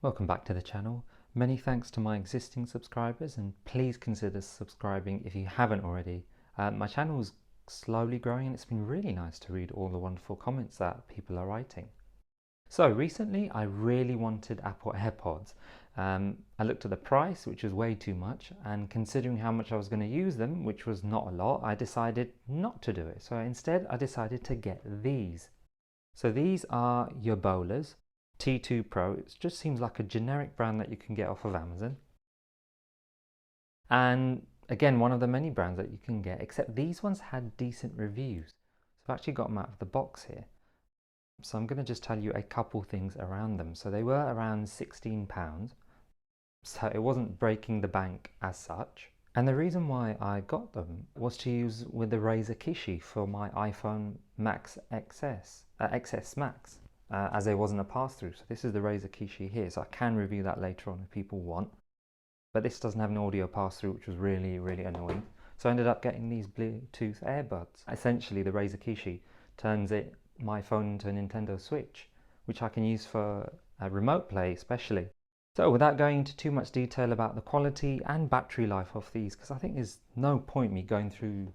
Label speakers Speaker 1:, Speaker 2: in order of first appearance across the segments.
Speaker 1: Welcome back to the channel. Many thanks to my existing subscribers, and please consider subscribing if you haven't already. My channel is slowly growing and it's been really nice to read all the wonderful comments that people are writing. So recently I really wanted Apple AirPods. I looked at the price, which was way too much, and considering how much I was going to use them, which was not a lot, I decided not to do it. So instead I decided to get these. So these are Yobola's T2 Pro. It just seems like a generic brand that you can get off of Amazon. And again, one of the many brands that you can get, except these ones had decent reviews. So I've actually got them out of the box here. So I'm going to just tell you a couple things around them. So they were around £16. So it wasn't breaking the bank as such. And the reason why I got them was to use with the Razer Kishi for my iPhone Max XS Max. As there wasn't a pass-through. So this is the Razer Kishi here, so I can review that later on if people want. But this doesn't have an audio pass-through, which was really annoying. So I ended up getting these Bluetooth earbuds. Essentially, the Razer Kishi turns my phone into a Nintendo Switch, which I can use for remote play especially. So without going into too much detail about the quality and battery life of these, because I think there's no point me going through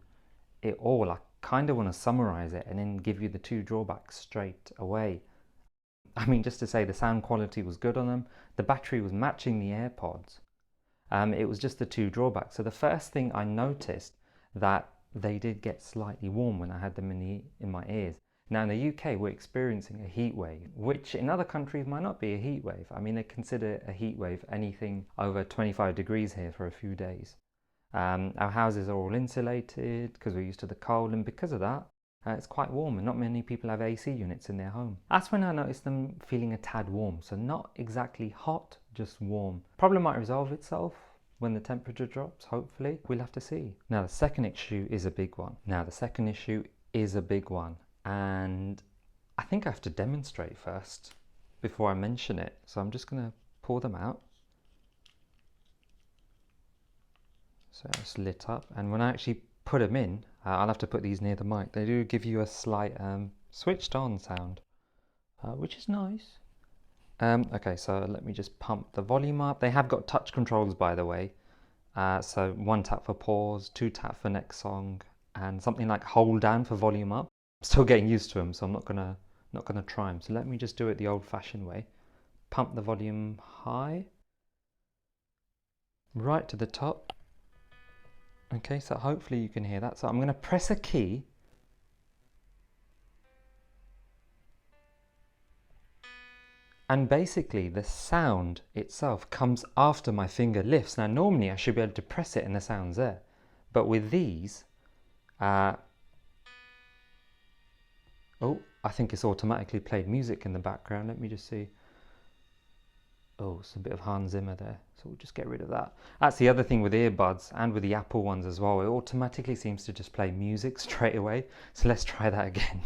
Speaker 1: it all, I kind of want to summarize it and then give you the two drawbacks straight away. I mean, just to say the sound quality was good on them. The battery was matching the AirPods. It was just the two drawbacks. So the first thing I noticed that they did get slightly warm when I had them in my ears. Now in the UK, we're experiencing a heat wave, which in other countries might not be a heat wave. I mean, they consider a heat wave anything over 25 degrees here for a few days. Our houses are all insulated because we're used to the cold, and because of that, it's quite warm and not many people have AC units in their home. That's when I noticed them feeling a tad warm, so not exactly hot, just warm. Problem might resolve itself when the temperature drops, hopefully. We'll have to see. Now the second issue is a big one. And I think I have to demonstrate first before I mention it. So I'm just gonna pull them out. So it's lit up, and when I actually put them in, I'll have to put these near the mic. They do give you a slight switched on sound, which is nice. Okay, so let me just pump the volume up. They have got touch controls, by the way. So one tap for pause, two tap for next song, and something like hold down for volume up. I'm still getting used to them, so I'm not gonna try them. So let me just do it the old-fashioned way. Pump the volume high, right to the top. Okay, so hopefully you can hear that. So I'm going to press a key. And basically the sound itself comes after my finger lifts. Now normally I should be able to press it and the sound's there. But with these, oh, I think it's automatically played music in the background. Let me just see. Oh, it's a bit of Hans Zimmer there, so we'll just get rid of that. That's the other thing with earbuds and with the Apple ones as well. It automatically seems to just play music straight away. So let's try that again.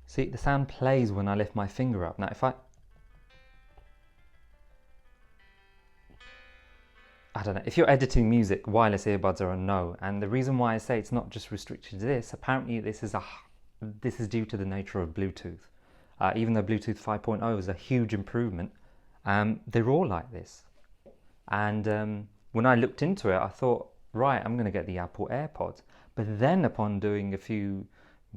Speaker 1: See, the sound plays when I lift my finger up. Now if I don't know, if you're editing music, wireless earbuds are a no. And the reason why I say it's not just restricted to this, apparently this is due to the nature of Bluetooth. Even though Bluetooth 5.0 is a huge improvement, they're all like this. And when I looked into it, I thought, right, I'm going to get the Apple AirPods. But then upon doing a few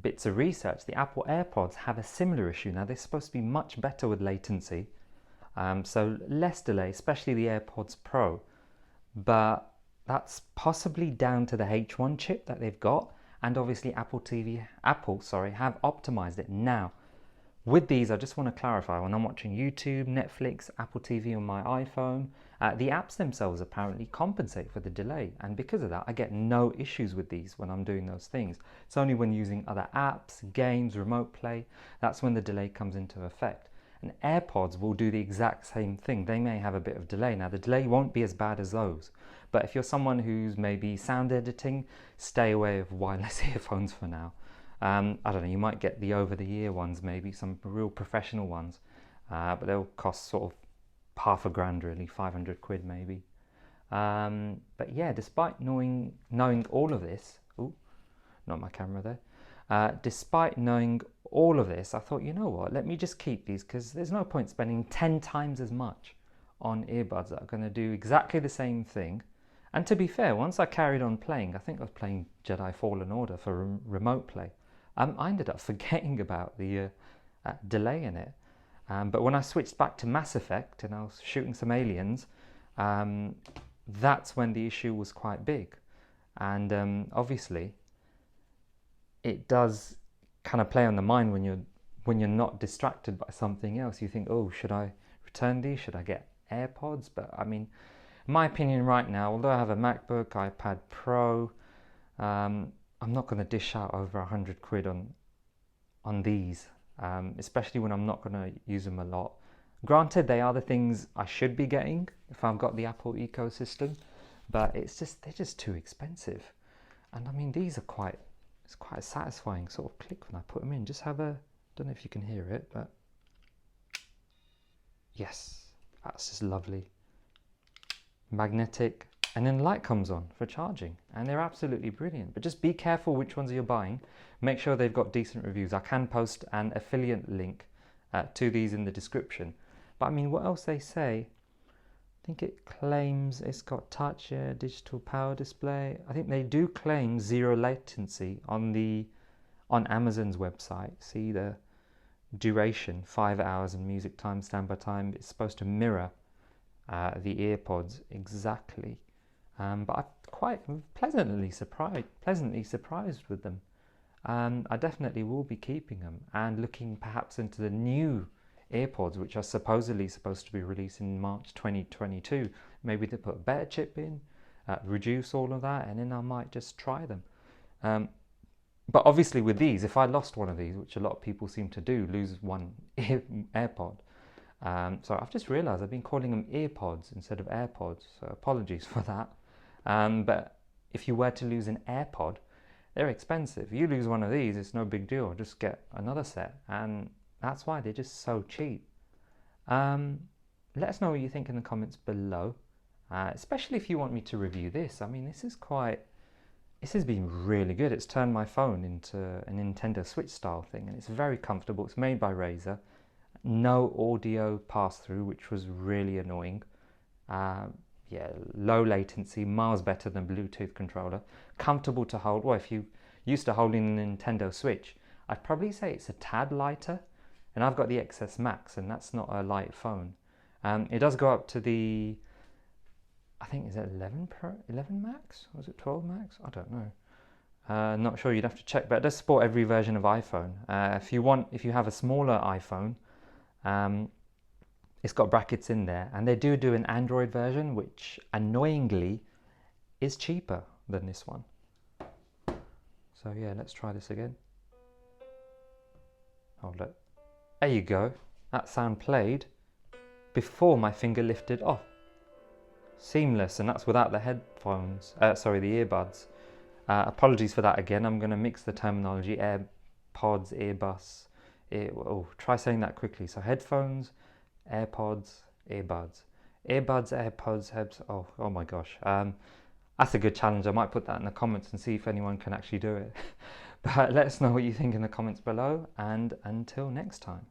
Speaker 1: bits of research, the Apple AirPods have a similar issue. Now they're supposed to be much better with latency, so less delay, especially the AirPods Pro. But that's possibly down to the H1 chip that they've got, and obviously Apple have optimized it. Now with these, I just want to clarify, when I'm watching YouTube, Netflix, Apple TV on my iPhone, the apps themselves apparently compensate for the delay, and because of that I get no issues with these when I'm doing those things. It's only when using other apps, games, remote play, that's when the delay comes into effect. And AirPods will do the exact same thing. They may have a bit of delay. Now the delay won't be as bad as those, but if you're someone who's maybe sound editing, stay away of wireless earphones for now. I don't know, you might get the over-the-ear ones, maybe some real professional ones, but they'll cost sort of £500 really, 500 quid maybe. But yeah, despite knowing all of this, not my camera there. Despite knowing all of this, I thought, you know what, let me just keep these, because there's no point spending 10 times as much on earbuds that are going to do exactly the same thing. And to be fair, once I carried on playing, I think I was playing Jedi Fallen Order for remote play, I ended up forgetting about the delay in it. But when I switched back to Mass Effect and I was shooting some aliens, that's when the issue was quite big. And obviously, it does kind of play on the mind when you're not distracted by something else. You think, oh, should I return these? Should I get AirPods? But I mean, in my opinion right now, although I have a MacBook, iPad Pro, I'm not going to dish out over 100 quid on these, especially when I'm not going to use them a lot. Granted, they are the things I should be getting if I've got the Apple ecosystem, but they're just too expensive. And I mean, these are it's quite a satisfying sort of click when I put them in. Just have a, don't know if you can hear it, but yes, that's just lovely. Magnetic, and then light comes on for charging, and they're absolutely brilliant. But just be careful which ones you're buying. Make sure they've got decent reviews. I can post an affiliate link to these in the description. But I mean, what else they say? I think it claims it's got touch, digital power display. I think they do claim 0 latency on Amazon's website. See the duration, 5 hours, and music time, standby time. It's supposed to mirror the AirPods exactly. But I'm quite pleasantly surprised with them. I definitely will be keeping them and looking perhaps into the new AirPods, which are supposedly supposed to be released in March 2022. Maybe they put a better chip in, reduce all of that, and then I might just try them. But obviously with these, if I lost one of these, which a lot of people seem to do, lose one AirPod. So I've just realised I've been calling them EarPods instead of AirPods, so apologies for that. But if you were to lose an AirPod, they're expensive. You lose one of these, it's no big deal, just get another set, and that's why they're just so cheap. Let us know what you think in the comments below, especially if you want me to review this. I mean, this has been really good. It's turned my phone into a Nintendo Switch style thing, and it's very comfortable. It's made by Razer. No audio pass-through, which was really annoying. Yeah, low latency, miles better than Bluetooth controller. Comfortable to hold. Well, if you used to holding the Nintendo Switch, I'd probably say it's a tad lighter. And I've got the XS Max, and that's not a light phone. It does go up to the, I think, is it 11 Max? Or is it 12 Max? I don't know. Not sure, you'd have to check, but it does support every version of iPhone. If you have a smaller iPhone, it's got brackets in there, and they do an Android version, which annoyingly is cheaper than this one. So yeah, let's try this again. Hold it. There you go. That sound played before my finger lifted off. Seamless, and that's without the headphones. Sorry, the earbuds. Apologies for that again. I'm going to mix the terminology. AirPods, earbus. Try saying that quickly. So headphones, AirPods, earbuds. Earbuds, AirPods, oh my gosh. That's a good challenge. I might put that in the comments and see if anyone can actually do it. But let us know what you think in the comments below, and until next time.